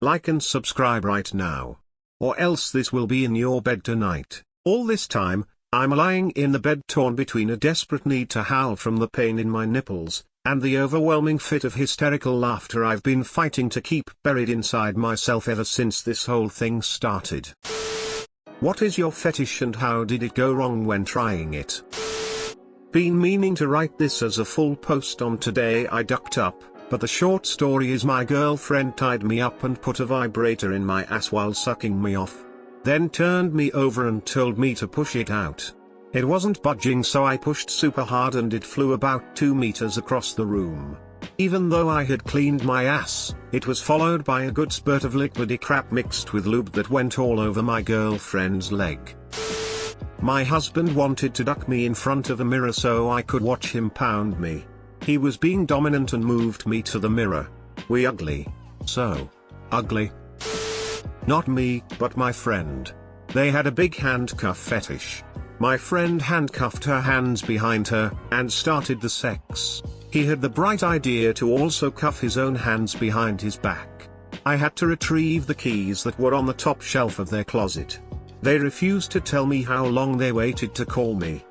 Like and subscribe right now. Or else this will be in your bed tonight. All this time, I'm lying in the bed torn between a desperate need to howl from the pain in my nipples, and the overwhelming fit of hysterical laughter I've been fighting to keep buried inside myself ever since this whole thing started. What is your fetish and how did it go wrong when trying it? Been meaning to write this as a full post on today. I ducked up, but the short story is my girlfriend tied me up and put a vibrator in my ass while sucking me off. Then turned me over and told me to push it out. It wasn't budging, so I pushed super hard and it flew about 2 meters across the room. Even though I had cleaned my ass, it was followed by a good spurt of liquidy crap mixed with lube that went all over my girlfriend's leg. My husband wanted to duck me in front of a mirror so I could watch him pound me. He was being dominant and moved me to the mirror. We ugly. So ugly. Not me, but my friend. They had a big handcuff fetish. My friend handcuffed her hands behind her, and started the sex. He had the bright idea to also cuff his own hands behind his back. I had to retrieve the keys that were on the top shelf of their closet. They refused to tell me how long they waited to call me.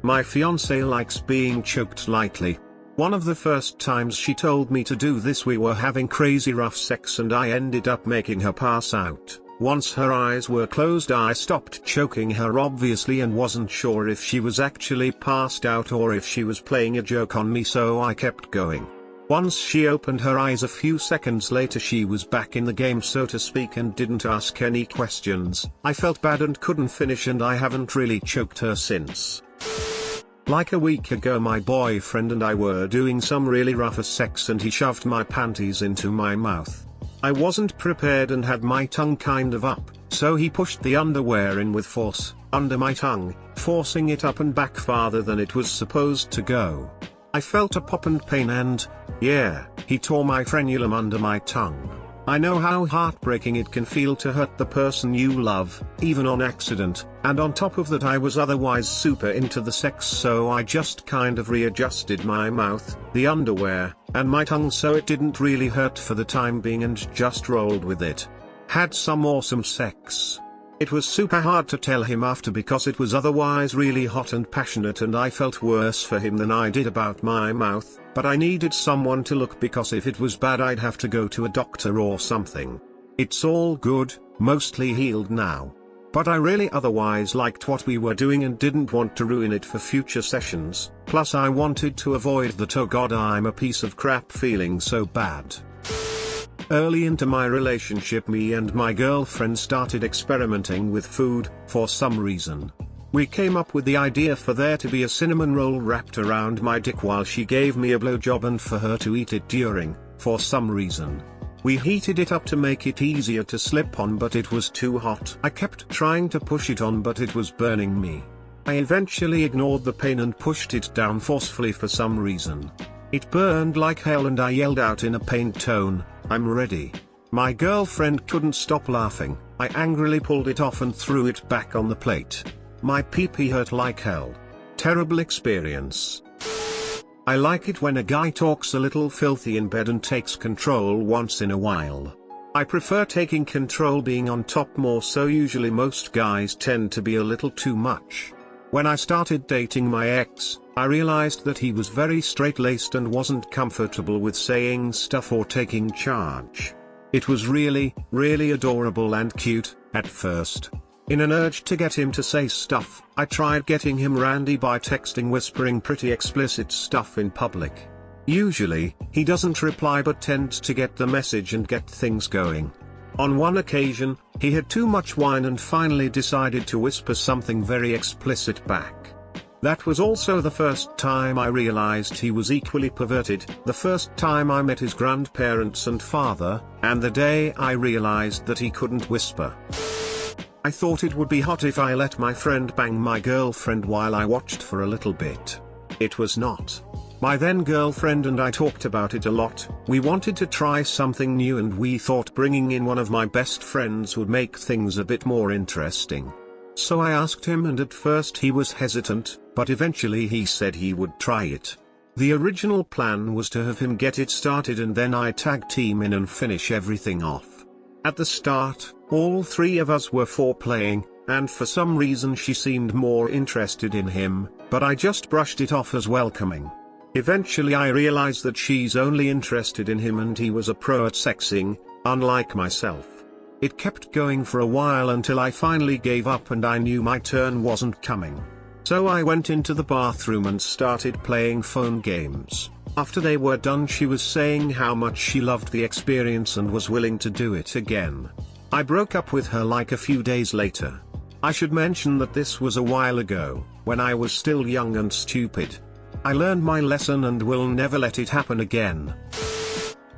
My fiancée likes being choked lightly. One of the first times she told me to do this, we were having crazy rough sex and I ended up making her pass out. Once her eyes were closed, I stopped choking her obviously and wasn't sure if she was actually passed out or if she was playing a joke on me, so I kept going. Once she opened her eyes a few seconds later, she was back in the game so to speak and didn't ask any questions. I felt bad and couldn't finish, and I haven't really choked her since. Like a week ago, my boyfriend and I were doing some really rough sex and he shoved my panties into my mouth. I wasn't prepared and had my tongue kind of up, so he pushed the underwear in with force, under my tongue, forcing it up and back farther than it was supposed to go. I felt a pop and pain and, yeah, he tore my frenulum under my tongue. I know how heartbreaking it can feel to hurt the person you love, even on accident, and on top of that I was otherwise super into the sex, so I just kind of readjusted my mouth, the underwear, and my tongue so it didn't really hurt for the time being and just rolled with it. Had some awesome sex. It was super hard to tell him after because it was otherwise really hot and passionate and I felt worse for him than I did about my mouth, but I needed someone to look because if it was bad I'd have to go to a doctor or something. It's all good, mostly healed now. But I really otherwise liked what we were doing and didn't want to ruin it for future sessions, plus I wanted to avoid that "oh god I'm a piece of crap" feeling so bad. Early into my relationship, me and my girlfriend started experimenting with food, for some reason. We came up with the idea for there to be a cinnamon roll wrapped around my dick while she gave me a blowjob and for her to eat it during, for some reason. We heated it up to make it easier to slip on, but it was too hot. I kept trying to push it on, but it was burning me. I eventually ignored the pain and pushed it down forcefully for some reason. It burned like hell and I yelled out in a pained tone, "I'm ready." My girlfriend couldn't stop laughing. I angrily pulled it off and threw it back on the plate. My pee-pee hurt like hell. Terrible experience. I like it when a guy talks a little filthy in bed and takes control once in a while. I prefer taking control, being on top more so. Usually most guys tend to be a little too much. When I started dating my ex, I realized that he was very straight-laced and wasn't comfortable with saying stuff or taking charge. It was really, really adorable and cute, at first. In an urge to get him to say stuff, I tried getting him randy by texting, whispering pretty explicit stuff in public. Usually, he doesn't reply but tends to get the message and get things going. On one occasion, he had too much wine and finally decided to whisper something very explicit back. That was also the first time I realized he was equally perverted, the first time I met his grandparents and father, and the day I realized that he couldn't whisper. I thought it would be hot if I let my friend bang my girlfriend while I watched for a little bit. It was not. My then girlfriend and I talked about it a lot. We wanted to try something new and we thought bringing in one of my best friends would make things a bit more interesting. So I asked him and at first he was hesitant, but eventually he said he would try it. The original plan was to have him get it started and then I tag team in and finish everything off. At the start, all three of us were foreplaying, and for some reason she seemed more interested in him, but I just brushed it off as welcoming. Eventually I realized that she's only interested in him and he was a pro at sexing, unlike myself. It kept going for a while until I finally gave up and I knew my turn wasn't coming. So I went into the bathroom and started playing phone games. After they were done she was saying how much she loved the experience and was willing to do it again. I broke up with her like a few days later. I should mention that this was a while ago, when I was still young and stupid. I learned my lesson and will never let it happen again.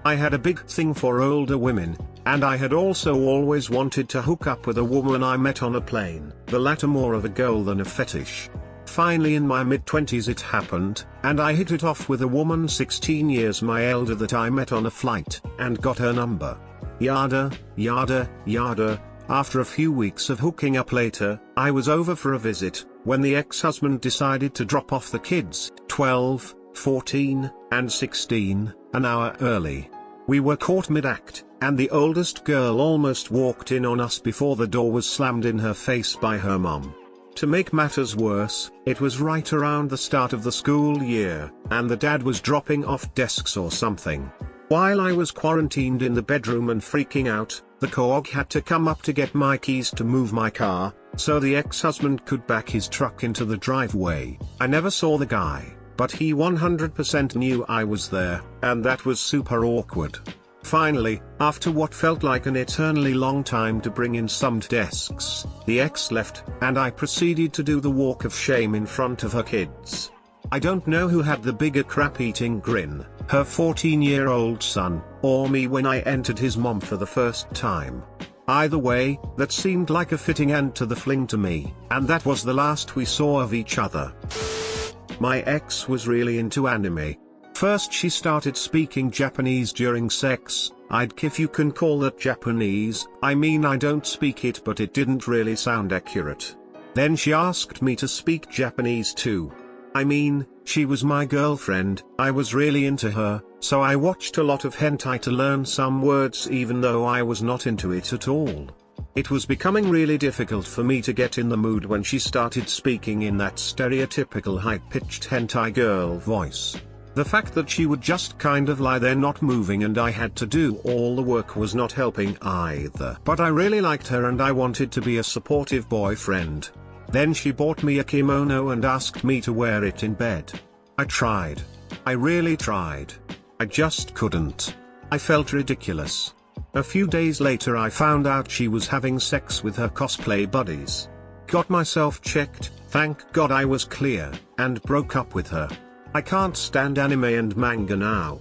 I had a big thing for older women, and I had also always wanted to hook up with a woman I met on a plane, the latter more of a goal than a fetish. Finally in my mid-20s it happened, and I hit it off with a woman 16 years my elder that I met on a flight, and got her number. Yada, yada, yada. After a few weeks of hooking up later, I was over for a visit, when the ex-husband decided to drop off the kids, 12, 14, and 16, an hour early. We were caught mid-act, and the oldest girl almost walked in on us before the door was slammed in her face by her mom. To make matters worse, it was right around the start of the school year, and the dad was dropping off desks or something. While I was quarantined in the bedroom and freaking out, the co-op had to come up to get my keys to move my car, so the ex-husband could back his truck into the driveway. I never saw the guy, but he 100% knew I was there, and that was super awkward. Finally, after what felt like an eternally long time to bring in some desks, the ex left, and I proceeded to do the walk of shame in front of her kids. I don't know who had the bigger crap-eating grin, her 14-year-old son, or me when I entered his mom for the first time. Either way, that seemed like a fitting end to the fling to me, and that was the last we saw of each other. My ex was really into anime. First she started speaking Japanese during sex. If you can call that Japanese, I mean I don't speak it but it didn't really sound accurate. Then she asked me to speak Japanese too. I mean, she was my girlfriend, I was really into her, so I watched a lot of hentai to learn some words even though I was not into it at all. It was becoming really difficult for me to get in the mood when she started speaking in that stereotypical high-pitched hentai girl voice. The fact that she would just kind of lie there not moving and I had to do all the work was not helping either. But I really liked her and I wanted to be a supportive boyfriend. Then she bought me a kimono and asked me to wear it in bed. I tried. I really tried. I just couldn't. I felt ridiculous. A few days later I found out she was having sex with her cosplay buddies. Got myself checked, thank God I was clear, and broke up with her. I can't stand anime and manga now.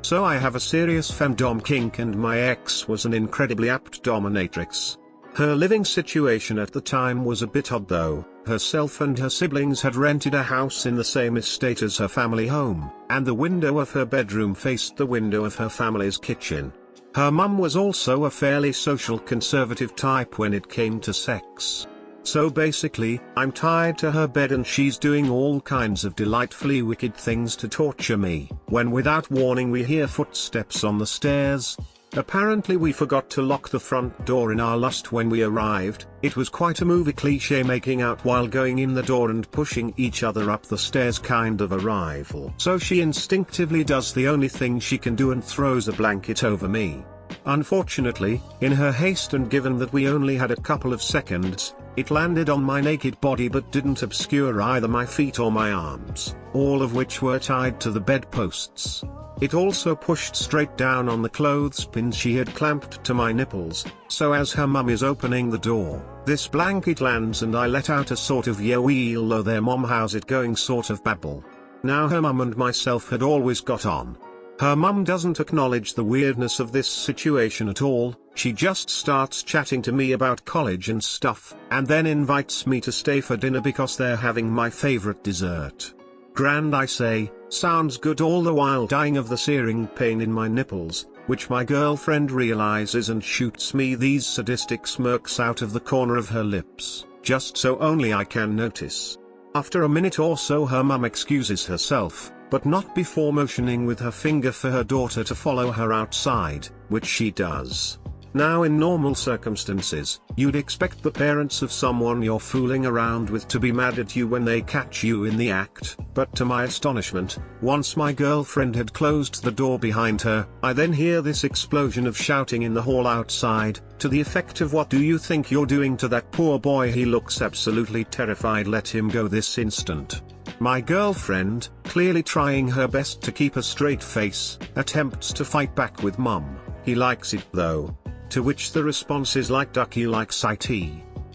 So I have a serious femdom kink and my ex was an incredibly apt dominatrix. Her living situation at the time was a bit odd though. Herself and her siblings had rented a house in the same estate as her family home, and the window of her bedroom faced the window of her family's kitchen. Her mum was also a fairly social conservative type when it came to sex. So basically, I'm tied to her bed and she's doing all kinds of delightfully wicked things to torture me, when without warning we hear footsteps on the stairs. Apparently we forgot to lock the front door in our lust when we arrived. It was quite a movie cliche making out while going in the door and pushing each other up the stairs kind of arrival. So she instinctively does the only thing she can do and throws a blanket over me. Unfortunately, in her haste and given that we only had a couple of seconds, it landed on my naked body but didn't obscure either my feet or my arms, all of which were tied to the bedposts. It also pushed straight down on the clothespins she had clamped to my nipples, so as her mum is opening the door, this blanket lands and I let out a sort of "yo hello there mom how's it going" sort of babble. Now her mum and myself had always got on. Her mum doesn't acknowledge the weirdness of this situation at all, she just starts chatting to me about college and stuff, and then invites me to stay for dinner because they're having my favorite dessert. Grand I say, sounds good, all the while dying of the searing pain in my nipples, which my girlfriend realizes and shoots me these sadistic smirks out of the corner of her lips, just so only I can notice. After a minute or so her mum excuses herself, but not before motioning with her finger for her daughter to follow her outside, which she does. Now in normal circumstances, you'd expect the parents of someone you're fooling around with to be mad at you when they catch you in the act, but to my astonishment, once my girlfriend had closed the door behind her, I then hear this explosion of shouting in the hall outside, to the effect of, "What do you think you're doing to that poor boy? He looks absolutely terrified. Let him go this instant." My girlfriend, clearly trying her best to keep a straight face, attempts to fight back with "Mum, he likes it though." To which the response is, "Like duck, he likes it.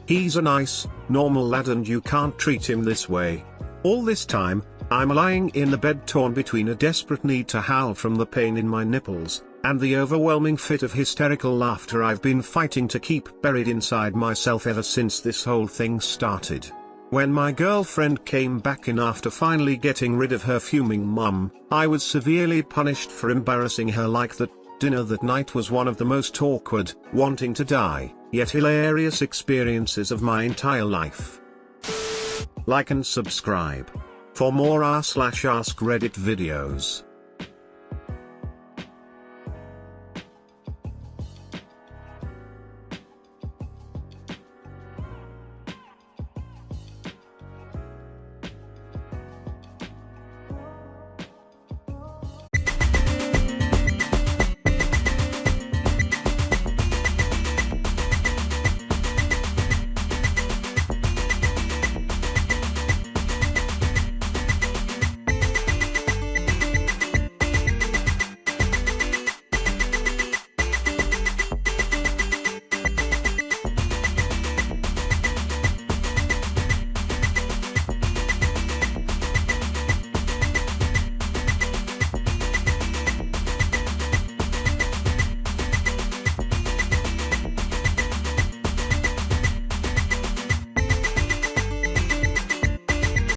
He's a nice, normal lad and you can't treat him this way." All this time, I'm lying in the bed torn between a desperate need to howl from the pain in my nipples, and the overwhelming fit of hysterical laughter I've been fighting to keep buried inside myself ever since this whole thing started. When my girlfriend came back in after finally getting rid of her fuming mum, I was severely punished for embarrassing her like that. Dinner that night was one of the most awkward, wanting to die, yet hilarious experiences of my entire life. Like and subscribe for more r/ask Reddit videos.